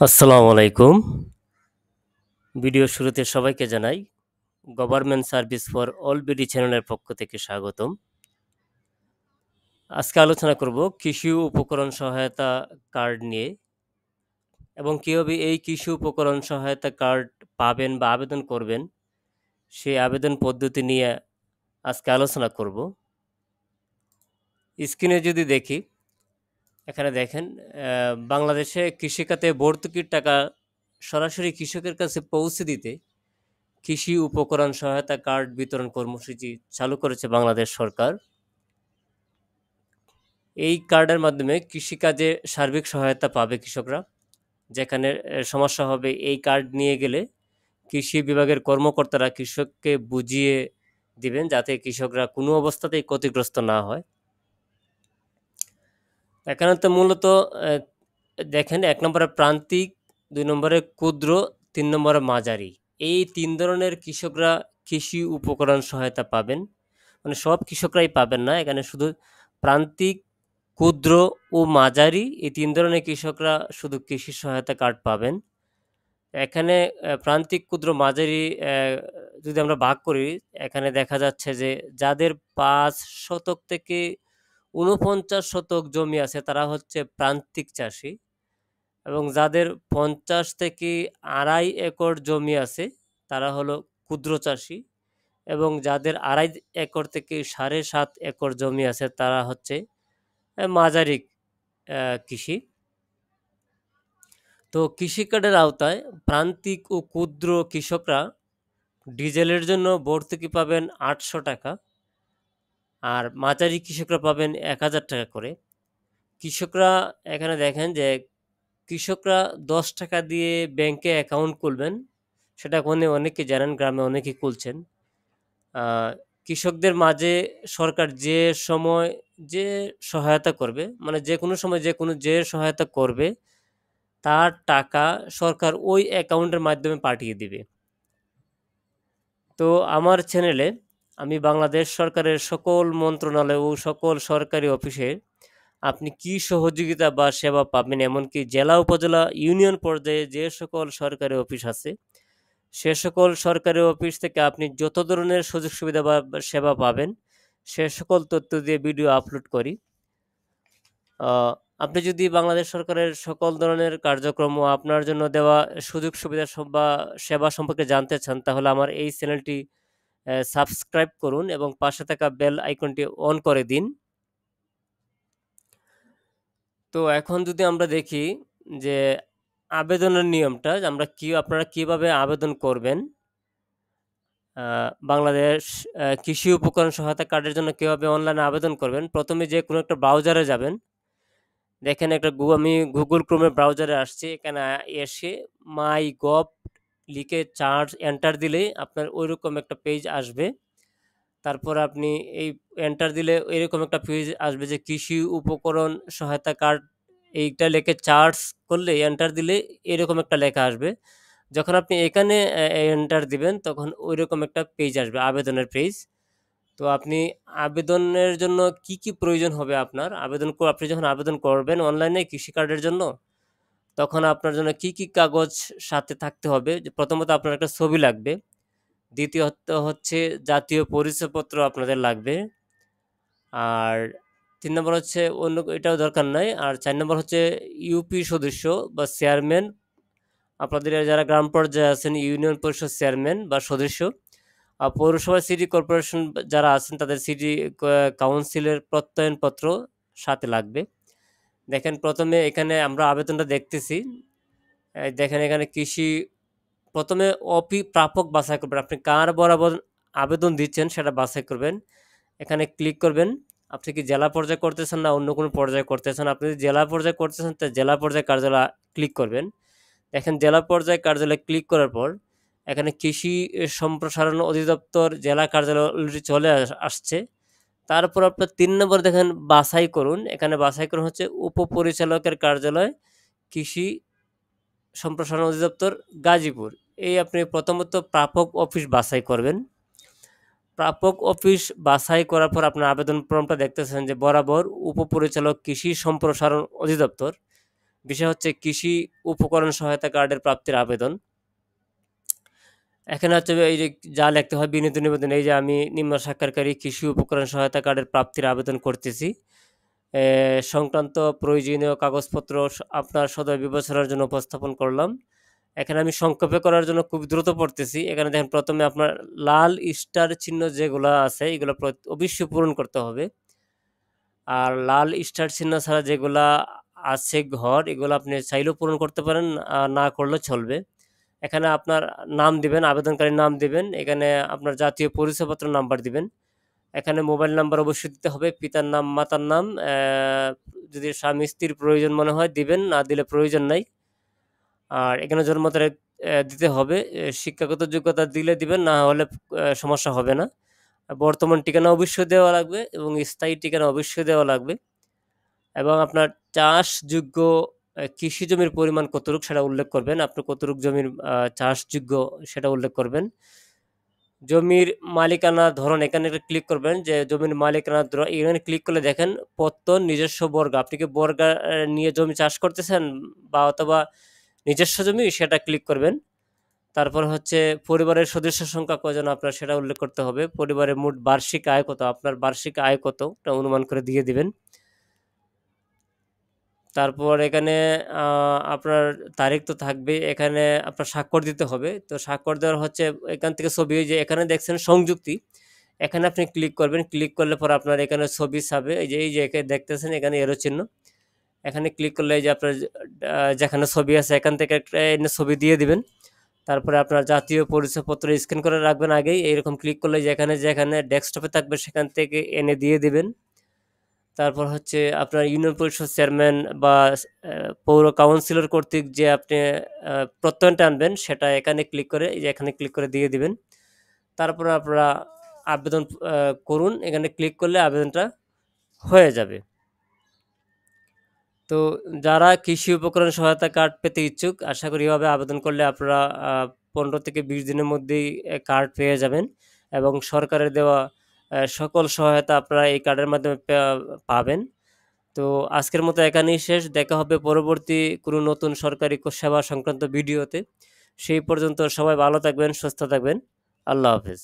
আসসালামু আলাইকুম। ভিডিও শুরুতে সবাইকে জানাই government service for all BD চ্যানেলের পক্ষ থেকে স্বাগতম। আজকে আলোচনা করব কৃষি উপকরণ সহায়তা কার্ড নিয়ে এবং কীভাবে এই কৃষি উপকরণ সহায়তা কার্ড পাবেন বা আবেদন করবেন সেই আবেদন পদ্ধতি নিয়ে আজকে আলোচনা করব। স্ক্রিনে যদি দেখি, এখানে দেখেন বাংলাদেশে কৃষিখাতে ভর্তুকির টাকা সরাসরি কৃষকের কাছে পৌঁছে দিতে কৃষি উপকরণ সহায়তা কার্ড বিতরণ কর্মসূচি চালু করেছে বাংলাদেশ সরকার। এই কার্ডের মাধ্যমে কৃষিকাজে সার্বিক সহায়তা পাবে কৃষকরা। যেখানে সমস্যা হবে, এই কার্ড নিয়ে গেলে কৃষি বিভাগের কর্মকর্তারা কৃষককে বুঝিয়ে দিবেন যাতে কৃষকরা কোনো অবস্থাতেই ক্ষতিগ্রস্ত না হয়। এখানে তো মূলত দেখেন, 1 নম্বরে প্রান্তিক, 2 নম্বরে ক্ষুদ্র, 3 নম্বরে মাঝারি, এই 3 ধরনের কৃষকরা কৃষি উপকরণ সহায়তা পাবেন। মানে সব কৃষকরাই পাবেন না, এখানে শুধু প্রান্তিক, ক্ষুদ্র ও মাঝারি এই 3 ধরনের কৃষকরা শুধু কৃষি সহায়তা কার্ড পাবেন। এখানে প্রান্তিক, ক্ষুদ্র, মাঝারি যদি আমরা ভাগ করি, এখানে দেখা যাচ্ছে যে যাদের 5 শতক থেকে 49 শতক জমি আছে তারা হচ্ছে প্রান্তিক চাষি, এবং যাদের 50 থেকে 2.5 একর জমি আছে তারা হলো ক্ষুদ্র চাষি, এবং যাদের 2.5 একর থেকে 7.5 একর জমি আছে তারা হচ্ছে মাঝারি কৃষি। তো কৃষি কার্ডের আওতায় প্রান্তিক ও ক্ষুদ্র কৃষকরা ডিজেলের জন্য ভর্তুকি পাবেন 800 টাকা, আর মাঝারি কৃষকরা পাবেন 1000 টাকা করে। কৃষকরা এখানে দেখেন যে কৃষকরা 10 টাকা দিয়ে ব্যাংকে অ্যাকাউন্ট খুলবেন, সেটা অনেকে জানেন, গ্রামে অনেকেই খুলছেন। কৃষকদের মাঝে সরকার যে সময় যে সহায়তা করবে, মানে যে কোনো সময় যে সহায়তা করবে তার টাকা সরকার ওই অ্যাকাউন্টের মাধ্যমে পাঠিয়ে দিবে। তো আমার চ্যানেলে আমি বাংলাদেশ সরকারের সকল মন্ত্রণালয় ও সকল সরকারি অফিসে আপনি কি সহযোগিতা বা সেবা পাবেন, এমনকি জেলা, উপজেলা, ইউনিয়ন পর্যায়ে যে সকল সরকারি অফিস আছে সে সকল সরকারি অফিস থেকে আপনি যত ধরনের সুযোগ সুবিধা বা সেবা পাবেন সে সকল তথ্য দিয়ে ভিডিও আপলোড করি। আপনি যদি বাংলাদেশ সরকারের সকল ধরনের কার্যক্রম ও আপনার জন্য দেওয়া সুযোগ সুবিধা বা সেবা সম্পর্কে জানতে চান, তাহলে আমার এই চ্যানেলটি সাবস্ক্রাইব করুন এবং পাশে থাকা বেল আইকনটি অন করে দিন। তো এখন যদি আমরা দেখি যে আবেদনের নিয়মটা, আমরা আপনারা কিভাবে আবেদন করবেন, বাংলাদেশ কৃষি উপকরণ সহায়তা কার্ডের জন্য কিভাবে অনলাইনে আবেদন করবেন। প্রথমে যে কোনো একটা ব্রাউজারে যাবেন, দেখেন একটা আমি গুগল ক্রোমের ব্রাউজারে আসছি, এখানে এসে মাই গভ লিখে এন্টার দিলেই আপনার ওইরকম একটা পেজ আসবে। তারপর আপনি এই এন্টার দিলে এরকম একটা পেজ আসবে যে কৃষি উপকরণ সহায়তা কার্ড, এইটা লিখে চার্জ করলে এন্টার দিলে এরকম একটা লেখা আসবে। যখন আপনি এখানে এন্টার দিবেন তখন ওইরকম একটা পেজ আসবে, আবেদনের পেজ। তো আপনি আবেদনের জন্য কি কি প্রয়োজন হবে, আপনার আপনি যখন আবেদন করবেন অনলাইনে কৃষি কার্ডের জন্য, তখন আপনার জন্য কি কি কাগজ সাথে থাকতে হবে, যে প্রথমত আপনার একটা ছবি লাগবে, দ্বিতীয়ত হচ্ছে জাতীয় পরিচয়পত্র আপনাদের লাগবে, আর 3 নম্বর হচ্ছে অন্য এটাও দরকার নাই, আর 4 নম্বর হচ্ছে ইউপি সদস্য বা চেয়ারম্যান, আপনাদের যারা গ্রাম পর্যায়ে আছেন ইউনিয়ন পরিষদ চেয়ারম্যান বা সদস্য, আর পৌরসভা, সিটি কর্পোরেশন যারা আছেন তাদের সিটি কাউন্সিলের প্রত্যয়নপত্র সাথে লাগবে। দেখেন প্রথমে এখানে আমরা আবেদনটা দেখতেছি, দেখেন এখানে কৃষি, প্রথমে প্রাপক বাছাই করবেন, আপনি কার বরাবর আবেদন দিচ্ছেন সেটা বাছাই করবেন। এখানে ক্লিক করবেন, আপনি কি জেলা পর্যায়ে করতেছেন না অন্য কোনো পর্যায়ে করতেছেন। আপনি যদি জেলা পর্যায়ে করতেছেন তো জেলা পর্যায়ে কার্যালয় ক্লিক করবেন। দেখেন জেলা পর্যায়ে কার্যালয়ে ক্লিক করার পর এখানে কৃষি সম্প্রসারণ অধিদপ্তর জেলা কার্যালয় অলরেডি চলে আসছে। তারপর আপনার 3 নম্বর দেখেন বাছাই করুন, এখানে বাছাই করুন হচ্ছে উপপরিচালকের কার্যালয় কৃষি সম্প্রসারণ অধিদপ্তর গাজীপুর। এই আপনি প্রথমত প্রাপক অফিস বাছাই করবেন। প্রাপক অফিস বাছাই করার পর আপনার আবেদন ফর্মটা দেখতেছেন যে বরাবর উপপরিচালক কৃষি সম্প্রসারণ অধিদপ্তর বিষয় হচ্ছে কৃষি উপকরণ সহায়তা কার্ডের প্রাপ্তির আবেদন। এখানে হচ্ছে এই যে যা লিখতে হয় বিনীত নিবেদন, এই যে আমি নিম্ন স্বাক্ষরকারী কৃষি উপকরণ সহায়তা কার্ডের প্রাপ্তির আবেদন করতেছি। সংক্রান্ত প্রয়োজনীয় কাগজপত্র আপনার সদয় বিবেচনার জন্য উপস্থাপন করলাম। এখানে আমি সংক্ষেপে করার জন্য খুব দ্রুত পড়তেছি। এখানে দেখেন প্রথমে আপনার লাল স্টার চিহ্ন যেগুলা আছে এগুলো অবশ্যই পূরণ করতে হবে। আর লাল স্টার চিহ্ন ছাড়া যেগুলা আছে ঘর এগুলো আপনি চাইলেও পূরণ করতে পারেন, না করলেও চলবে। এখানে আপনার নাম দিবেন, আবেদনকারীর নাম দিবেন, এখানে আপনার জাতীয় পরিচয়পত্র নাম্বার দিবেন, এখানে মোবাইল নাম্বার অবশ্যই দিতে হবে, পিতার নাম, মাতার নাম, যদি স্বামী স্ত্রীর প্রয়োজন মনে হয় দিবেন, না দিলে প্রয়োজন নাই। আর এখানে জন্ম তারিখ দিতে হবে, শিক্ষাগত যোগ্যতা দিলে দিবেন, না হলে সমস্যা হবে না। বর্তমান ঠিকানা অবশ্যই দেওয়া লাগবে এবং স্থায়ী ঠিকানা অবশ্যই দেওয়া লাগবে, এবং আপনার চাষযোগ্য কৃষি জমির পরিমাণ কতটুক সেটা উল্লেখ করবেন, আপনি কতটুক জমির চাষযোগ্য সেটা উল্লেখ করবেন। জমির মালিকানার ধরন এখানে একটা ক্লিক করবেন, যে জমির মালিকানার ধরন এখানে ক্লিক করলে দেখেন পত্তন নিজস্ব বর্গা, আপনি কি বর্গা নিয়ে জমি চাষ করতেছেন বা অথবা নিজস্ব জমি, সেটা ক্লিক করবেন। তারপর হচ্ছে পরিবারের সদস্য সংখ্যা কয়জন আপনার সেটা উল্লেখ করতে হবে, পরিবারের মোট বার্ষিক আয় কত, আপনার বার্ষিক আয় কত এটা অনুমান করে দিয়ে দিবেন। তারপর এখানে আপনার তারিখ তো থাকবে, এখানে আপনার স্বাক্ষর দিতে হবে। তো স্বাক্ষর দেওয়ার হচ্ছে এখান থেকে ছবি, যে এখানে দেখছেন সংযুক্তি, এখানে আপনি ক্লিক করবেন, ক্লিক করলে পর আপনার এখানে ছবি ছাপবে, এই যে এখানে দেখতেছেন এখানে এরো চিহ্ন, এখানে ক্লিক করলে এই যে আপনার যেখানে ছবি আছে এখান থেকে একটা এনে ছবি দিয়ে দিবেন। তারপরে আপনার জাতীয় পরিচয়পত্র স্ক্যান করে রাখবেন আগেই, এইরকম ক্লিক করলে যেখানে ডেস্কটপে থাকবে সেখান থেকে এনে দিয়ে দিবেন। তারপর হচ্ছে আপনার ইউনিয়ন পরিষদ চেয়ারম্যান বা পৌর কাউন্সিলর কর্তৃক যে আপনি প্রত্যয়নটা আনবেন সেটা এখানে ক্লিক করে, এই যে এখানে ক্লিক করে দিয়ে দিবেন। তারপরে আপনারা আবেদন করুন, এখানে ক্লিক করলে আবেদনটা হয়ে যাবে। তো যারা কৃষি উপকরণ সহায়তা কার্ড পেতে ইচ্ছুক, আশা করি এভাবে আবেদন করলে আপনারা 15 থেকে 20 দিনের মধ্যেই কার্ড পেয়ে যাবেন, এবং সরকারের দেওয়া সকল সহায়তা আপনারা এই কার্ডের মাধ্যমে পাবেন। তো আজকের মতো এখানেই শেষ, দেখা হবে পরবর্তী কোনো নতুন সরকারি সেবা সংক্রান্ত ভিডিওতে। সেই পর্যন্ত সবাই ভালো থাকবেন, সুস্থ থাকবেন। আল্লাহ হাফেজ।